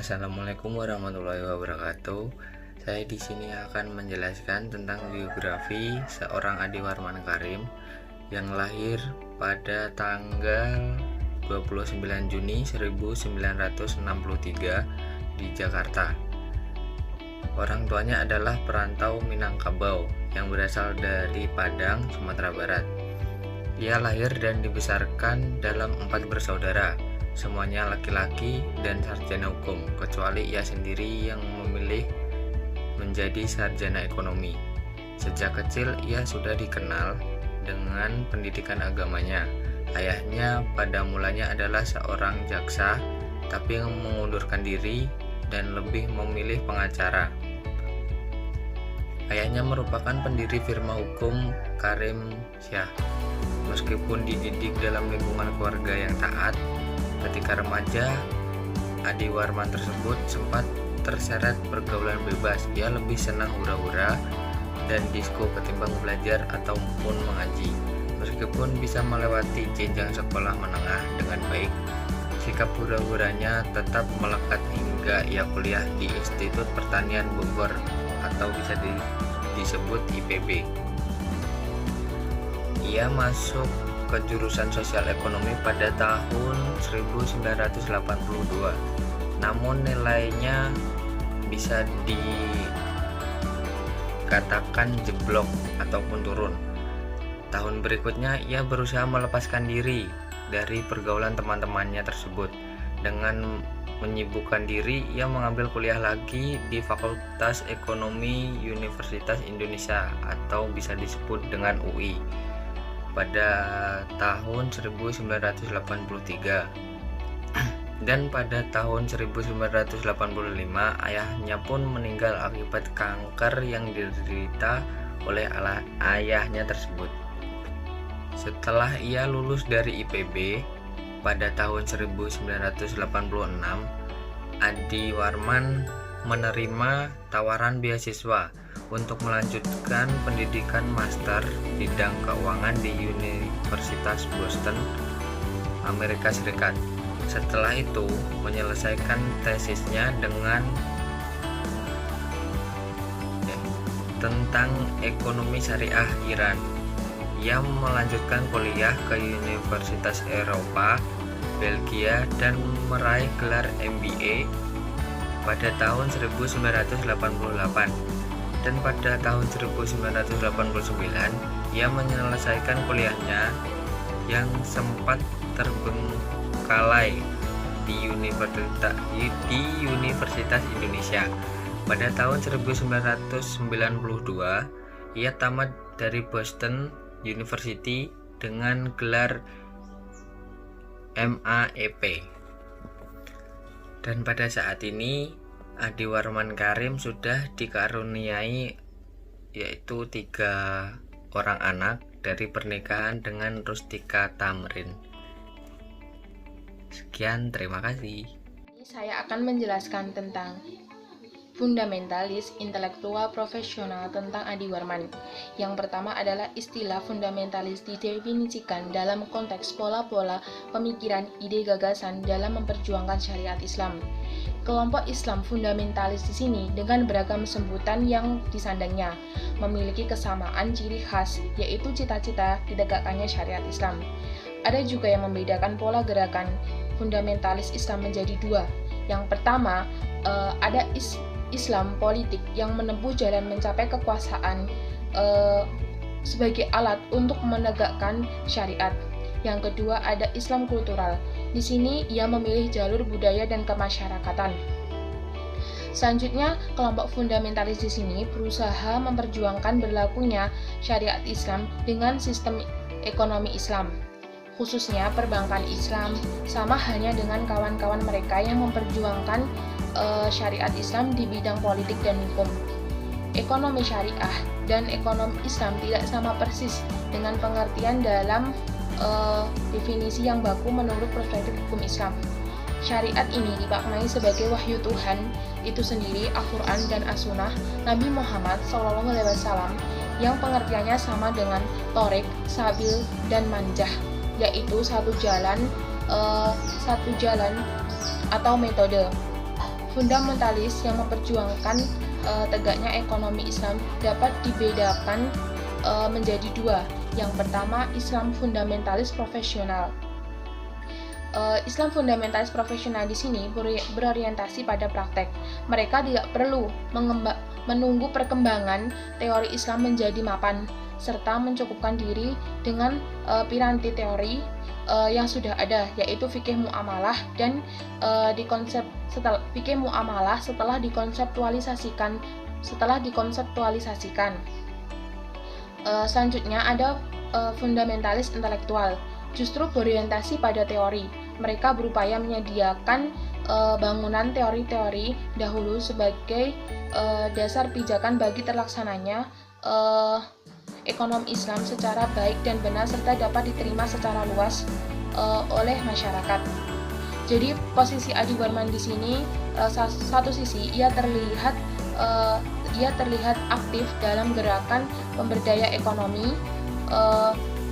Assalamualaikum warahmatullahi wabarakatuh. Saya di sini akan menjelaskan tentang biografi seorang Adi Warman Karim yang lahir pada tanggal 29 Juni 1963 di Jakarta. Orang tuanya adalah perantau Minangkabau yang berasal dari Padang, Sumatera Barat. Ia lahir dan dibesarkan dalam 4 bersaudara. Semuanya laki-laki dan sarjana hukum, kecuali ia sendiri yang memilih menjadi sarjana ekonomi. Sejak kecil ia sudah dikenal dengan pendidikan agamanya. Ayahnya pada mulanya adalah seorang jaksa, tapi mengundurkan diri dan lebih memilih pengacara. Ayahnya merupakan pendiri firma hukum Karim Syah. Meskipun dididik dalam lingkungan keluarga yang taat, ketika remaja, Adi Warman tersebut sempat terseret pergaulan bebas. Ia lebih senang hura-hura dan disko ketimbang belajar ataupun mengaji. Meskipun bisa melewati jenjang sekolah menengah dengan baik, sikap hura-huranya tetap melekat hingga ia kuliah di Institut Pertanian Bogor atau bisa disebut IPB. Ia masuk ke jurusan sosial ekonomi pada tahun 1982, namun nilainya bisa dikatakan jeblok ataupun turun. Tahun berikutnya ia berusaha melepaskan diri dari pergaulan teman-temannya tersebut. Dengan menyibukkan diri, ia mengambil kuliah lagi di Fakultas Ekonomi Universitas Indonesia atau bisa disebut dengan UI pada tahun 1983, dan pada tahun 1985 ayahnya pun meninggal akibat kanker yang diderita oleh ayahnya tersebut. Setelah ia lulus dari IPB pada tahun 1986, Adi Warman menerima tawaran beasiswa untuk melanjutkan pendidikan master bidang keuangan di Universitas Boston, Amerika Serikat. Setelah itu, menyelesaikan tesisnya tentang ekonomi syariah Iran. Ia melanjutkan kuliah ke Universitas Eropa, Belgia, dan meraih gelar MBA pada tahun 1988. Dan pada tahun 1989 ia menyelesaikan kuliahnya yang sempat terbengkalai di Universitas Indonesia. Pada tahun 1992 ia tamat dari Boston University dengan gelar MAEP. Dan pada saat ini Adi Warman Karim sudah dikaruniai yaitu 3 orang anak dari pernikahan dengan Rustika Tamrin. Sekian, terima kasih. Saya akan menjelaskan tentang fundamentalis intelektual profesional tentang Adi Warman. Yang pertama adalah istilah fundamentalis didefinisikan dalam konteks pola-pola pemikiran, ide, gagasan dalam memperjuangkan syariat Islam. Kelompok Islam fundamentalis di sini dengan beragam sebutan yang disandangnya memiliki kesamaan ciri khas, yaitu cita-cita ditegakkannya syariat Islam. Ada juga yang membedakan pola gerakan fundamentalis Islam menjadi 2. Yang pertama, ada Islam politik yang menempuh jalan mencapai kekuasaan sebagai alat untuk menegakkan syariat. Yang kedua, ada Islam kultural. Di sini ia memilih jalur budaya dan kemasyarakatan. Selanjutnya, kelompok fundamentalis di sini berusaha memperjuangkan berlakunya syariat Islam dengan sistem ekonomi Islam, khususnya perbankan Islam, sama halnya dengan kawan-kawan mereka yang memperjuangkan syariat Islam di bidang politik dan hukum. Ekonomi syariah dan ekonomi Islam tidak sama persis dengan pengertian dalam definisi yang baku menurut perspektif hukum Islam. Syariat ini dimaknai sebagai wahyu Tuhan itu sendiri, Al-Quran dan As-Sunnah Nabi Muhammad SAW, yang pengertiannya sama dengan Thoriq, Sabil, dan Manjah, yaitu satu jalan atau metode. Fundamentalis yang memperjuangkan tegaknya ekonomi Islam dapat dibedakan menjadi dua. Yang pertama, Islam fundamentalis profesional. Islam fundamentalis profesional di sini berorientasi pada praktek. Mereka tidak perlu menunggu perkembangan teori Islam menjadi mapan, serta mencukupkan diri dengan piranti teori yang sudah ada, yaitu fikih muamalah dan fikih muamalah setelah dikonseptualisasikan. Selanjutnya ada fundamentalis intelektual, justru berorientasi pada teori. Mereka berupaya menyediakan bangunan teori-teori dahulu sebagai dasar pijakan bagi terlaksananya ekonomi Islam secara baik dan benar serta dapat diterima secara luas oleh masyarakat. Jadi posisi Adi Warman di sini satu sisi ia terlihat aktif dalam gerakan pemberdaya ekonomi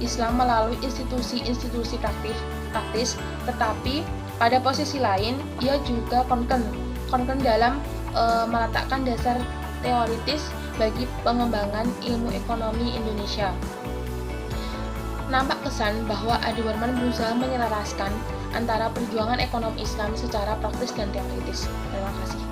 Islam melalui institusi-institusi praktis, tetapi pada posisi lain ia juga konken dalam meletakkan dasar teoritis bagi pengembangan ilmu ekonomi Indonesia. Nampak kesan bahwa Adi Warman berusaha menyelaraskan antara perjuangan ekonomi Islam secara praktis dan teoritis. Terima kasih.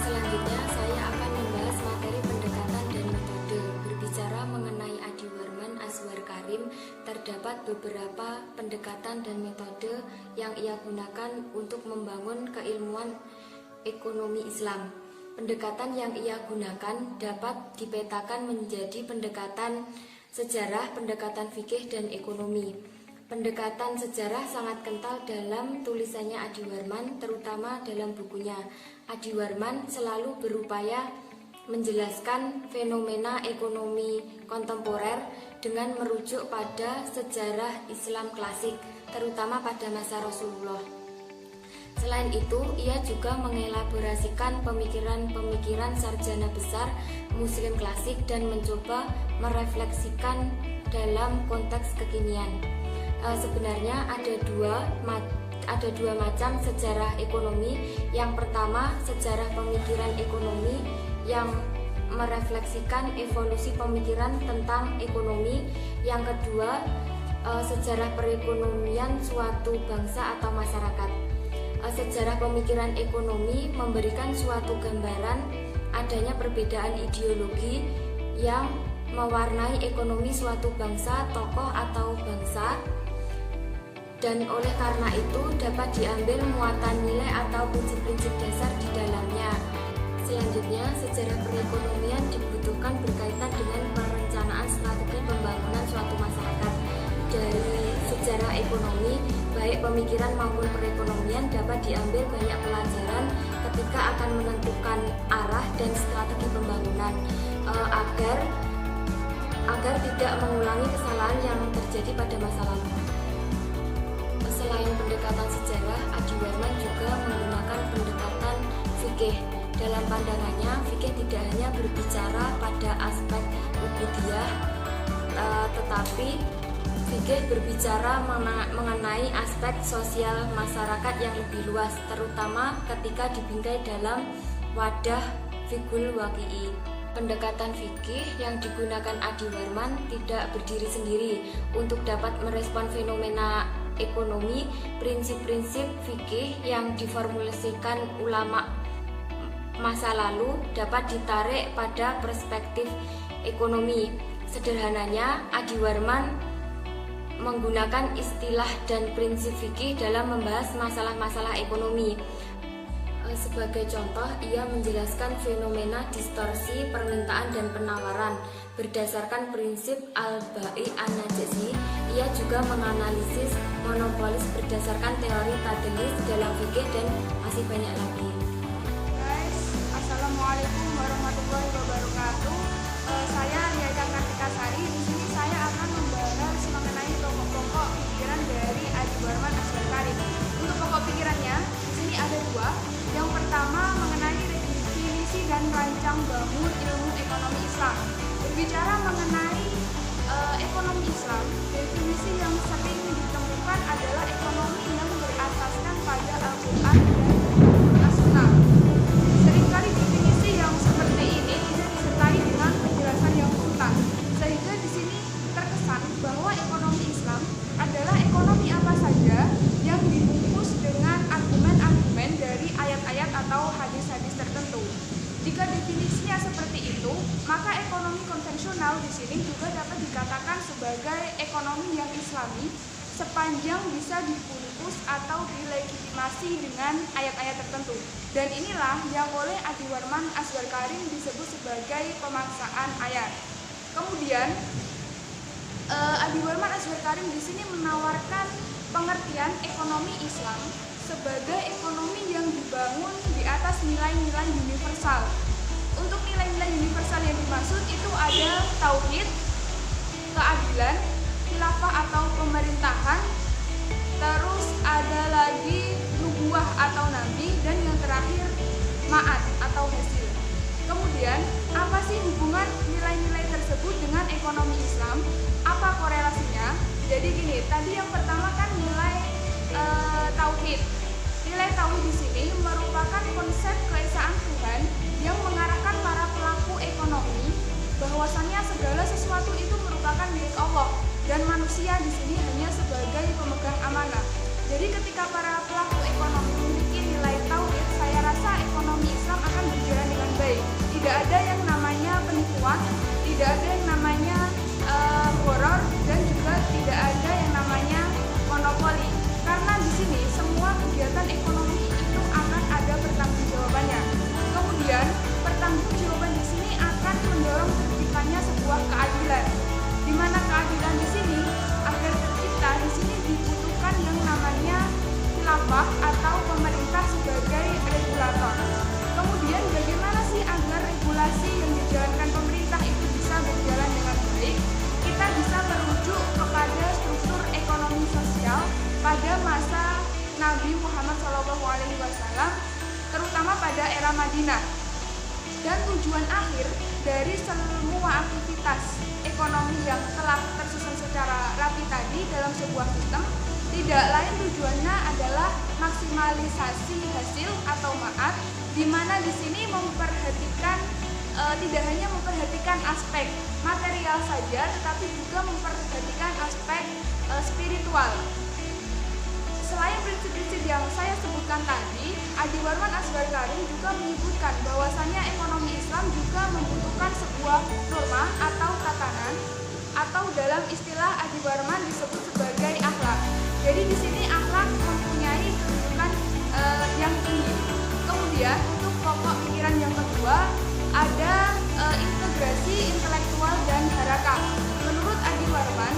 Selanjutnya saya akan membahas materi pendekatan dan metode. Berbicara mengenai Adi Warman Azwar Karim, terdapat beberapa pendekatan dan metode yang ia gunakan untuk membangun keilmuan ekonomi Islam. Pendekatan yang ia gunakan dapat dipetakan menjadi pendekatan sejarah, pendekatan fikih, dan ekonomi. Pendekatan sejarah sangat kental dalam tulisannya Adi Warman, terutama dalam bukunya. Adi Warman selalu berupaya menjelaskan fenomena ekonomi kontemporer dengan merujuk pada sejarah Islam klasik, terutama pada masa Rasulullah. Selain itu, ia juga mengelaborasikan pemikiran-pemikiran sarjana besar Muslim klasik dan mencoba merefleksikan dalam konteks kekinian. Sebenarnya ada dua macam sejarah ekonomi. Yang pertama, sejarah pemikiran ekonomi yang merefleksikan evolusi pemikiran tentang ekonomi. Yang kedua, sejarah perekonomian suatu bangsa atau masyarakat. Sejarah pemikiran ekonomi memberikan suatu gambaran adanya perbedaan ideologi yang mewarnai ekonomi suatu bangsa, tokoh atau bangsa, dan oleh karena itu dapat diambil muatan nilai atau prinsip-prinsip dasar di dalamnya. Selanjutnya, sejarah perekonomian dibutuhkan berkaitan dengan perencanaan strategi pembangunan suatu masyarakat. Dari sejarah ekonomi, baik pemikiran maupun perekonomian dapat diambil banyak pelajaran ketika akan menentukan arah dan strategi pembangunan agar tidak mengulangi kesalahan yang terjadi pada masa lalu. Selain pendekatan sejarah, Adi Warman juga menggunakan pendekatan fikih. Dalam pandangannya, fikih tidak hanya berbicara pada aspek ubudiyah, tetapi fikih berbicara mengenai aspek sosial masyarakat yang lebih luas, terutama ketika dibingkai dalam wadah fikul waqi'i. Pendekatan fikih yang digunakan Adi Warman tidak berdiri sendiri. Untuk dapat merespon fenomena ekonomi, prinsip-prinsip fikih yang diformulasikan ulama masa lalu dapat ditarik pada perspektif ekonomi. Sederhananya, Adi Warman menggunakan istilah dan prinsip fikih dalam membahas masalah-masalah ekonomi. Sebagai contoh, ia menjelaskan fenomena distorsi permintaan dan penawaran berdasarkan prinsip al-bai an-najasi. Ia juga menganalisis monopolis berdasarkan teori tadlis dalam fikih dan masih banyak lagi. Guys, assalamualaikum warahmatullahi wabarakatuh. Saya Lia Kartika Sari. Di sini saya akan membahas mengenai pokok-pokok pikiran dari Adi Warman Azwar Karim. Untuk pokok pikirannya, di sini ada dua. Yang pertama mengenai definisi dan rancang bangun ilmu ekonomi Islam. Berbicara mengenai ekonomi Islam, definisi yang sering ditemukan adalah ekonomi yang berasaskan pada Al-Quran dan As-Sunnah. atau di sini juga dapat dikatakan sebagai ekonomi yang islami sepanjang bisa dibungkus atau dilegitimasi dengan ayat-ayat tertentu. Dan inilah yang oleh Adi Warman Azwar Karim disebut sebagai pemaksaan ayat. Kemudian Adi Warman Azwar Karim di sini menawarkan pengertian ekonomi Islam sebagai ekonomi yang dibangun di atas nilai-nilai universal. Untuk nilai-nilai universal yang dimaksud itu ada tauhid, keadilan, khilafah atau pemerintahan, terus ada lagi nubuah atau nabi, dan yang terakhir ma'ad atau hasil. Kemudian, apa sih hubungan nilai-nilai tersebut dengan ekonomi Islam? Apa korelasinya? Jadi gini, tadi yang pertama kan nilai tauhid. Nilai tauhid di sini merupakan konsep keesaan Tuhan yang mengarahkan para pelaku ekonomi bahwasannya segala sesuatu itu merupakan milik Allah dan manusia di sini hanya sebagai pemegang amanah. Jadi ketika para pelaku ekonomi memiliki nilai tauhid, saya rasa ekonomi Islam akan berjalan dengan baik. Tidak ada yang namanya penipuan, tidak ada yang namanya horor, dan juga tidak ada yang namanya monopoli. Karena di sini semua kegiatan ekonomi itu akan ada pertanggungjawabannya. Kemudian pertanggungjawaban di sini akan mendorong terciptanya sebuah keadilan. Di mana keadilan di sini agar tercipta di sini dibutuhkan yang namanya khilafah atau pemerintah sebagai regulator. Kemudian bagaimana sih agar regulasi yang dijalankan pemerintah itu bisa berjalan dengan baik? Kita bisa merujuk kepada struktur ekonomi sosial pada masa Nabi Muhammad SAW, terutama pada era Madinah. Dan tujuan akhir dari semua aktivitas ekonomi yang telah tersusun secara rapi tadi dalam sebuah sistem tidak lain tujuannya adalah maksimalisasi hasil atau ma'ad, di mana di sini memperhatikan tidak hanya memperhatikan aspek material saja, tetapi juga memperhatikan aspek spiritual. Selain prinsip-prinsip yang saya sebutkan tadi, Adi Warman Azwar Karim juga menyebutkan bahwasannya ekonomi Islam juga membutuhkan sebuah norma atau tatanan, atau dalam istilah Adi Warman disebut sebagai akhlak. Jadi di sini akhlak mempunyai kedudukan yang tinggi. Kemudian untuk pokok pikiran yang kedua ada integrasi intelektual dan harakah. Menurut Adi Warman,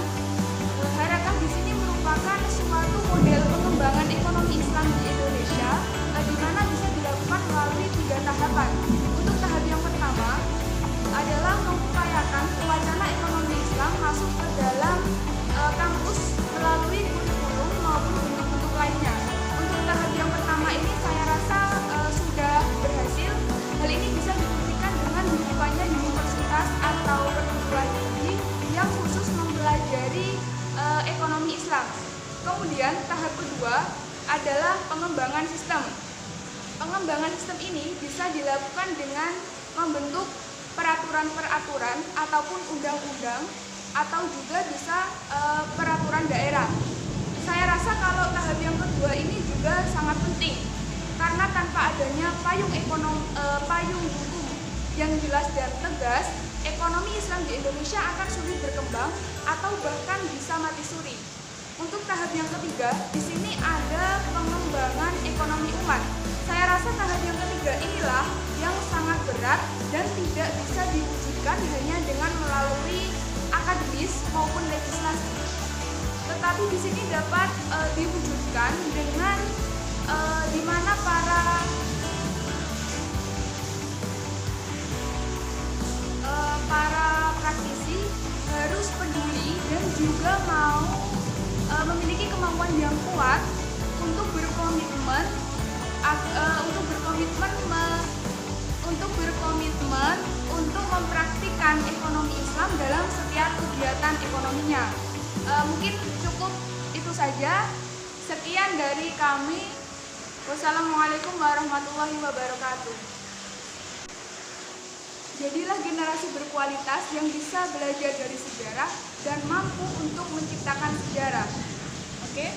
harakah di sini merupakan suatu model pengembangan ekonomi Islam di Indonesia, di mana bisa dilakukan melalui 3 tahapan. Untuk tahap yang pertama adalah mengupayakan wacana ekonomi Islam masuk ke dalam kampus melalui kurikulum maupun bentuk-bentuk lainnya. Untuk tahap yang pertama ini saya rasa sudah berhasil. Hal ini bisa dibuktikan dengan dibukanya universitas atau perguruan tinggi yang khusus mempelajari ekonomi Islam. Kemudian tahap kedua adalah pengembangan sistem. Pengembangan sistem ini bisa dilakukan dengan membentuk peraturan-peraturan ataupun undang-undang, atau juga bisa peraturan daerah. Saya rasa kalau tahap yang kedua ini juga sangat penting, karena tanpa adanya payung hukum yang jelas dan tegas, ekonomi Islam di Indonesia akan sulit berkembang atau bahkan bisa mati suri. Untuk tahap yang ketiga, di sini ada pengembangan ekonomi umat. Saya rasa tahap yang ketiga inilah yang sangat berat dan tidak bisa diwujudkan hanya dengan melalui akademis maupun legislasi. Tetapi di sini dapat diwujudkan dengan di mana para praktisi harus peduli dan juga mau memiliki kemampuan yang kuat untuk berkomitmen untuk mempraktikkan ekonomi Islam dalam setiap kegiatan ekonominya. Mungkin cukup itu saja. Sekian dari kami. Wassalamualaikum warahmatullahi wabarakatuh. Jadilah generasi berkualitas yang bisa belajar dari sejarah dan mampu untuk menciptakan sejarah. Oke?